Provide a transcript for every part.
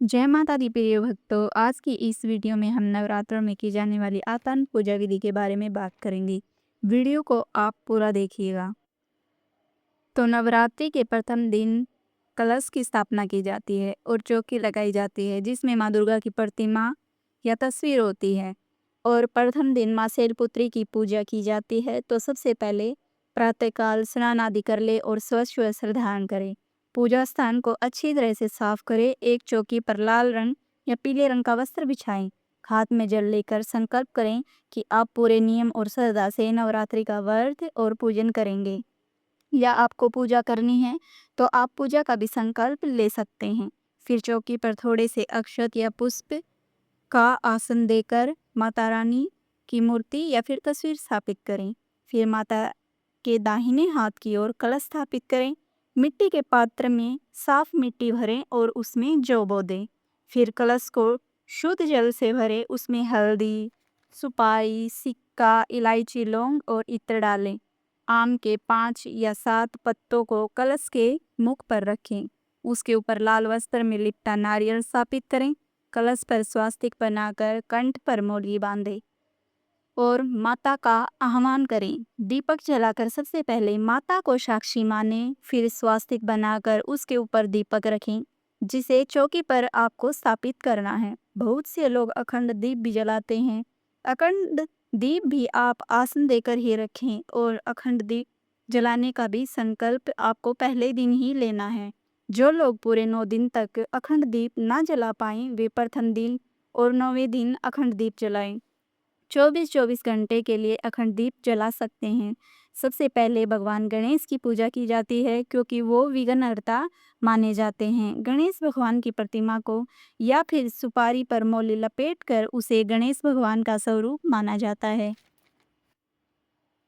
जय माता दी प्रिय भक्तों, आज की इस वीडियो में हम नवरात्रों में की जाने वाली आसान पूजा विधि के बारे में बात करेंगे। वीडियो को आप पूरा देखिएगा। तो नवरात्रि के प्रथम दिन कलश की स्थापना की जाती है और चौकी लगाई जाती है जिसमें माँ दुर्गा की प्रतिमा या तस्वीर होती है। और प्रथम दिन माँ शैलपुत्री की पूजा की जाती है। तो सबसे पहले प्रातःकाल स्नान आदि कर ले और स्वच्छ वस्त्र धारण करें। पूजा स्थान को अच्छी तरह से साफ करें। एक चौकी पर लाल रंग या पीले रंग का वस्त्र बिछाएं। हाथ में जल लेकर संकल्प करें कि आप पूरे नियम और श्रद्धा से नवरात्रि का व्रत और पूजन करेंगे, या आपको पूजा करनी है तो आप पूजा का भी संकल्प ले सकते हैं। फिर चौकी पर थोड़े से अक्षत या पुष्प का आसन देकर माता रानी की मूर्ति या फिर तस्वीर स्थापित करें। फिर माता के दाहिने हाथ की ओर कलश स्थापित करें। मिट्टी के पात्र में साफ मिट्टी भरें और उसमें जौ बो दें। फिर कलश को शुद्ध जल से भरें, उसमें हल्दी, सुपारी, सिक्का, इलायची, लौंग और इत्र डालें। आम के 5 या 7 पत्तों को कलश के मुख पर रखें। उसके ऊपर लाल वस्त्र में लिपटा नारियल स्थापित करें। कलश पर स्वास्तिक बनाकर कंठ पर मोली बांधें और माता का आह्वान करें। दीपक जलाकर सबसे पहले माता को साक्षी माने, फिर स्वास्तिक बनाकर उसके ऊपर दीपक रखें जिसे चौकी पर आपको स्थापित करना है। बहुत से लोग अखंड दीप भी जलाते हैं। अखंड दीप भी आप आसन देकर ही रखें और अखंड दीप जलाने का भी संकल्प आपको पहले दिन ही लेना है। जो लोग पूरे 9 दिन तक अखंड दीप ना जला पाएं वे प्रथम दिन और 9वें दिन अखंड दीप जलाएं। 24-24 घंटे के लिए अखंड दीप जला सकते हैं। सबसे पहले भगवान गणेश की पूजा की जाती है क्योंकि वो विघ्नहर्ता माने जाते हैं। गणेश भगवान की प्रतिमा को या फिर सुपारी पर मौली लपेटकर उसे गणेश भगवान का स्वरूप माना जाता है।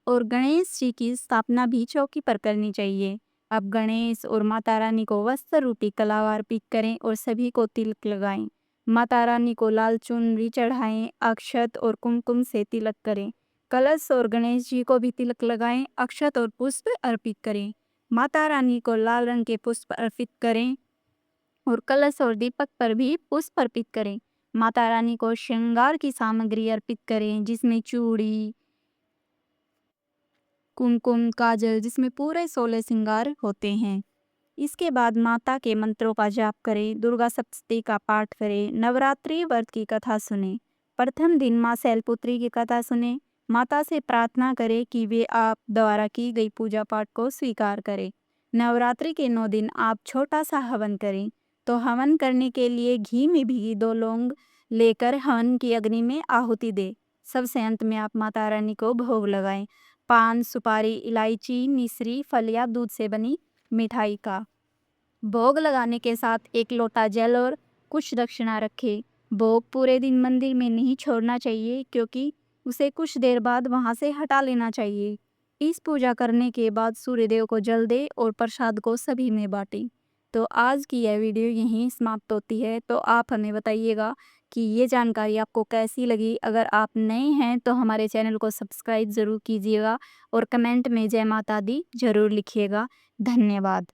और गणेश जी की स्थापना भी चौकी पर करनी चाहिए। अब गणेश और माता रानी को वस्त्र रूपी कलावा अर्पित करें और सभी को तिलक लगाएं। माता रानी को लाल चुनरी चढ़ाएं, अक्षत और कुमकुम से तिलक करें। कलश और गणेश जी को भी तिलक लगाएं, अक्षत और पुष्प अर्पित करें। माता रानी को लाल रंग के पुष्प अर्पित करें और कलश और दीपक पर भी पुष्प अर्पित करें। माता रानी को श्रृंगार की सामग्री अर्पित करें जिसमें चूड़ी, कुमकुम, काजल, जिसमें पूरे 16 श्रृंगार होते हैं। इसके बाद माता के मंत्रों का जाप करें, दुर्गा सप्तशती का पाठ करें, नवरात्रि व्रत की कथा सुने। प्रथम दिन माँ शैलपुत्री की कथा सुने। माता से प्रार्थना करें कि वे आप द्वारा की गई पूजा पाठ को स्वीकार करें। नवरात्रि के 9 दिन आप छोटा सा हवन करें। तो हवन करने के लिए घी में भीगी 2 लौंग लेकर हवन की अग्नि में आहुति दे। सबसे अंत में आप माता रानी को भोग लगाएं। पान, सुपारी, इलायची, मिश्री, फल या दूध से बनी मिठाई का भोग लगाने के साथ एक लोटा जल और कुछ दक्षिणा रखें। भोग पूरे दिन मंदिर में नहीं छोड़ना चाहिए क्योंकि उसे कुछ देर बाद वहां से हटा लेना चाहिए। इस पूजा करने के बाद सूर्यदेव को जल दे और प्रसाद को सभी में बांटें। तो आज की यह वीडियो यहीं समाप्त होती है। तो आप हमें बताइएगा कि ये जानकारी आपको कैसी लगी। अगर आप नए हैं तो हमारे चैनल को सब्सक्राइब ज़रूर कीजिएगा और कमेंट में जय माता दी ज़रूर लिखिएगा। धन्यवाद।